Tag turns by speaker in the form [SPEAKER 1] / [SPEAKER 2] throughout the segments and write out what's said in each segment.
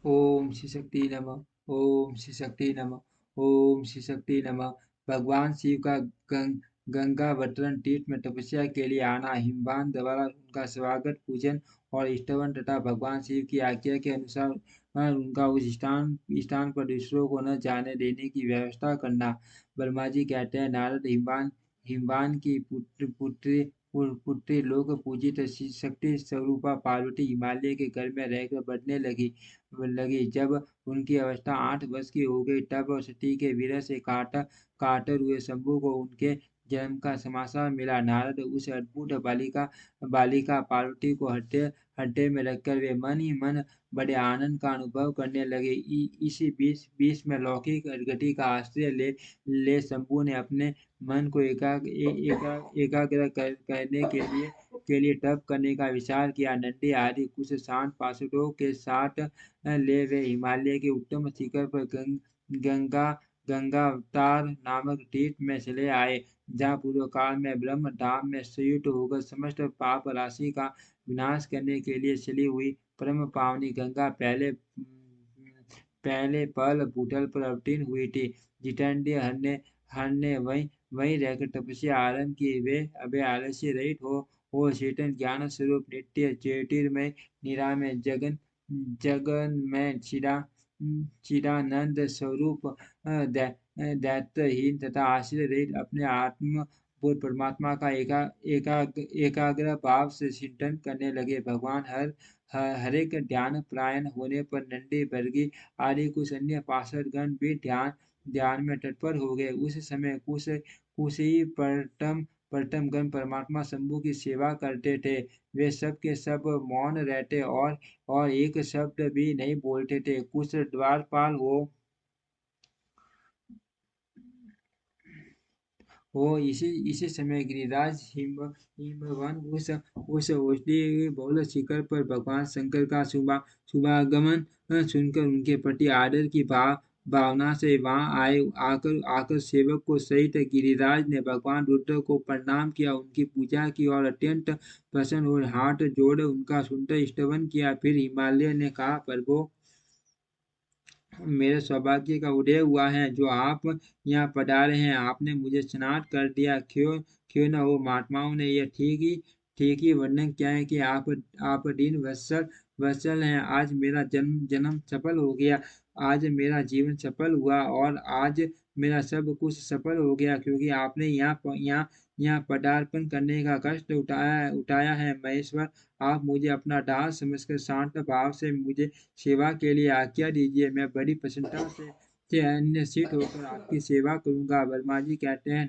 [SPEAKER 1] ओम श्री शक्ति नमः। ओम श्री शक्ति नमः। ओम श्री शक्ति नमः। भगवान शिव का गंगावतरण तीर्थ में तपस्या के लिए आना, हिमवान द्वारा उनका स्वागत, पूजन और स्तवन तथा भगवान शिव की आज्ञा के अनुसार उनका उस स्थान पर दूसरों को न जाने देने की व्यवस्था करना। ब्रह्मा जी कहते हैं, नारद, हिमवान हिमवान की पुत्री लोक पूजित शक्ति स्वरूपा पार्वती हिमालय के घर में रहकर बढ़ने लगी। जब उनकी अवस्था 8 वर्ष की हो गई, तब सती के विरह से कातर हुए शंभु को उनके जन्म का समाचार मिला। नारद उस अद्भुत बालिका बालिका पार्वती को हृदय में रखकर वे मन ही मन बड़े आनंद का अनुभव करने लगे। इसी बीच बीच में लौकिक गति का आश्रय ले शंभु ने अपने मन को एकाग्र करने के लिए तप करने का विचार किया। नंदी आदि कुछ शांत पार्षदों के साथ ले वे हिमालय के उत्तम शिखर पर गंगा गंगा अवतार नामक तीर्थ में चले आए, जहाँ पूर्व काल में ब्रह्म धाम में संयुक्त होकर समस्त पाप राशि का विनाश करने के लिए चली हुई परम पावनी गंगा पहले पहल भूतल पर अवतीर्ण हुई थी। जितेंद्रिय हर ने वहीं रहकर तपस्या आरंभ की। वे अभय आलस्य रहित हो चेतन ज्ञान स्वरूप नित्य ज्योतिर्मय निरामय जगन में चिदानंद स्वरूप दैत्यहीन तथा आश्रय रहित अपने आत्म पूर्ण परमात्मा का एकाग्र भाव से चिंतन करने लगे। भगवान हरेक ध्यान प्रायण होने पर नंदी भृगु आदि कुछ अन्य पार्षद गण भी ध्यान में तत्पर हो गए। उस समय कुशी परतम गण परमात्मा शंभु की सेवा करते थे। वे सब के सब मौन रहते और एक शब्द भी नहीं बोलते थे। कुछ द्वारपाल हो इसी समय गिरिराज हिमवन उस औषधि बहुल शिखर पर भगवान शंकर का शुभागमन सुनकर उनके प्रति आदर की भावना से वहां आकर सेवक को सहित गिरिराज ने भगवान रुद्र को प्रणाम किया, उनकी पूजा की और अत्यंत प्रसन्न और हाथ जोड़ उनका सुंदर स्तवन किया। फिर हिमालय ने कहा, प्रभु, मेरे सौभाग्य का उदय हुआ है जो आप यहाँ पधारे हैं। आपने मुझे स्नात कर दिया। क्यों न हो, महात्माओं ने यह ठीक ही वर्णन किया है कि आप दीन वत्सल हैं। आज मेरा जन्म सफल हो गया। आज मेरा जीवन सफल हुआ और आज मेरा सब कुछ सफल हो गया, क्योंकि आपने यहाँ पदार्पण करने का कष्ट उठाया है। महेश्वर, आप मुझे अपना दास समझकर शांत भाव से मुझे सेवा के लिए आज्ञा दीजिए। मैं बड़ी प्रसन्नता से अन्नसित होकर आपकी सेवा करूंगा। वर्मा जी कहते हैं,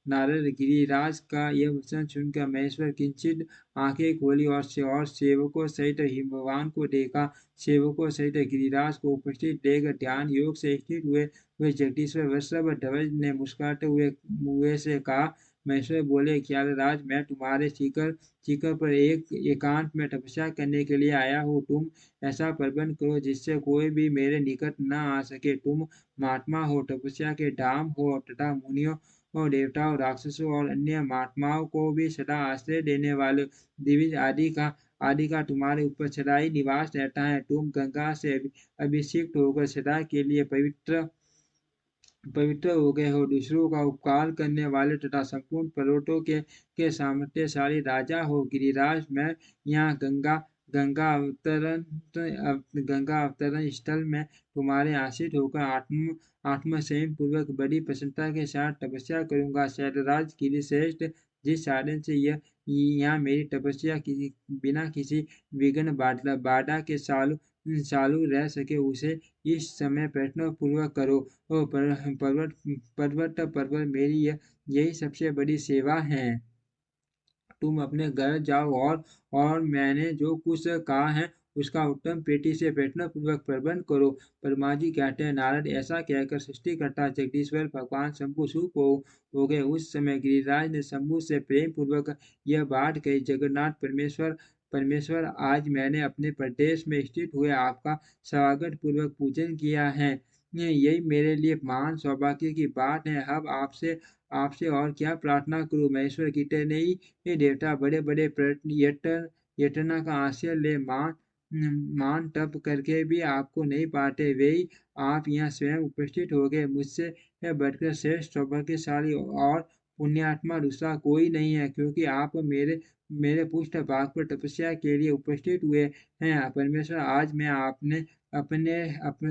[SPEAKER 1] नारद गिरिराज का यह वचन सुनकर महेश्वर किंचित आंखें खोली और सेवकों सहित हिमवान को देखा। सेवकों सहित गिरिराज को उपस्थित देख ध्यान योग से स्थित हुए जगदीश्वर वत्सल ध्वज ने मुस्कुराते हुए से कहा, महेश्वर बोले, क्या राज, मैं तुम्हारे शिखर पर एकांत में तपस्या करने के लिए आया हूँ। तुम ऐसा प्रबंध करो जिससे कोई भी मेरे निकट न आ सके। तुम महात्मा हो, तपस्या के धाम हो तथा मुनियों और देवताओं, राक्षसों और अन्य महात्माओं को भी सदा आश्रय देने वाले दिव्य आदि का तुम्हारे ऊपर सदा ही निवास रहता है। तुम गंगा से अभिषिक्त होकर सदा के लिए पवित्र हो गए हो। दूसरों का उपकार करने वाले तथा संपूर्ण पर्वतों के सामर्थ्यशाली राजा हो। गिरिराज, मैं यहाँ गंगा अवतरण स्थल में तुम्हारे आश्रित होकर आत्मसंयम पूर्वक बड़ी प्रसन्नता के साथ तपस्या करूंगा। शैलराज गिरिश्रेष्ठ, जिस साधन से यह यहाँ मेरी तपस्या बिना किसी विघ्न बाधा के चालू रह सके, उसे इस समय प्रयत्न पूर्वक करो। ओ पर्वत मेरी यही सबसे बड़ी सेवा है। तुम अपने घर जाओ और मैंने जो कुछ कहा है उसका उत्तम पेटी से प्रयत्न पूर्वक प्रबंध करो। परमा जी कहते हैं, नारद ऐसा कहकर सृष्टिकर्ता जगदीश्वर भगवान शंभु चुप हो गए। उस समय गिरिराज ने शंभु से प्रेम पूर्वक यह बात कही, जगन्नाथ परमेश्वर, आज मैंने अपने प्रदेश में स्थित हुए आपका स्वागत पूर्वक पूजन किया है। यही मेरे लिए महान सौभाग्य की बात है। अब आपसे आपसे और क्या प्रार्थना करूं। महेश्वर की नहीं, ये देवता बड़े बड़े यतना का आश्रय ले मान तप करके भी आपको नहीं पाते, वे ही आप यहाँ स्वयं उपस्थित हो गए। मुझसे बढ़कर श्रेष्ठ सौभाग्यशाली और पुण्यात्मा दूसरा कोई नहीं है, क्योंकि आप मेरे मेरे पुष्ट भाग पर तपस्या के लिए उपस्थित हुए हैं। परमेश्वर, आज मैं आपने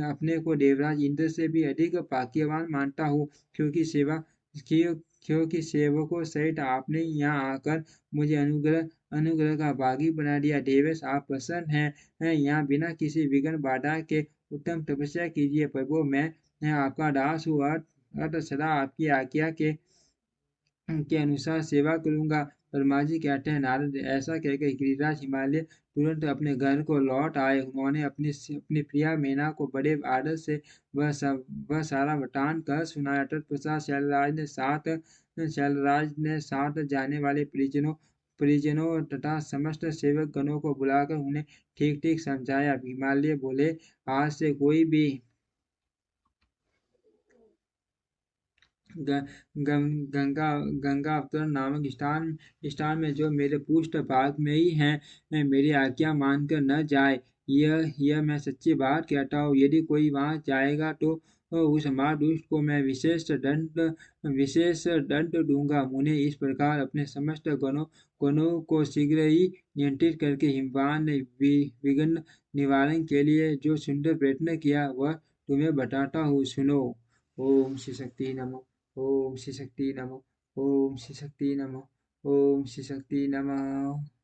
[SPEAKER 1] अपने को देवराज इंद्र से भी अधिक भाग्यवान मानता हूँ, क्योंकि क्यों- क्योंकि सेवकों सहित आपने यहाँ आकर मुझे अनुग्रह का भागी बना दिया। देवेश, आप प्रसन्न हैं यहाँ बिना किसी विघ्न बाधा के उत्तम तपस्या कीजिए। प्रभु, मैं आपका दास हूँ, अतः सदा आपकी आज्ञा के अनुसार सेवा करूंगा। ब्रह्मा जी कहते हैं, नारद, ऐसा कहकर गिरिराज हिमालय तुरंत अपने घर को लौट आए। उन्होंने अपनी प्रिया मैना को बड़े आदर से वह सारा वृतांत कह सुनाया। तत्पश्चात शैलराज ने साथ जाने वाले परिजनों तथा समस्त सेवक गणों को बुलाकर उन्हें ठीक ठीक समझाया। हिमालय बोले, आज से कोई भी ग- गंगा गंगा अवतरण नामक स्थान में जो मेरे पुष्ट भाग में ही है, मेरी आज्ञा मानकर न जाए। यह मैं सच्ची बात कहता हूँ। यदि कोई वहां जाएगा तो उस महादुष्ट को मैं विशेष दंड दूंगा। मुने इस प्रकार अपने समस्त गणों को शीघ्र ही नियंत्रित करके हिमवान ने विघ्न निवारण के लिए जो सुंदर प्रयत्न किया, वह तुम्हें बताता हूँ, सुनो। ओम श्री शक्ति नमः। ओम श्री शक्ति नमः। ओम श्री शक्ति नमः। ओम श्री शक्ति नमः।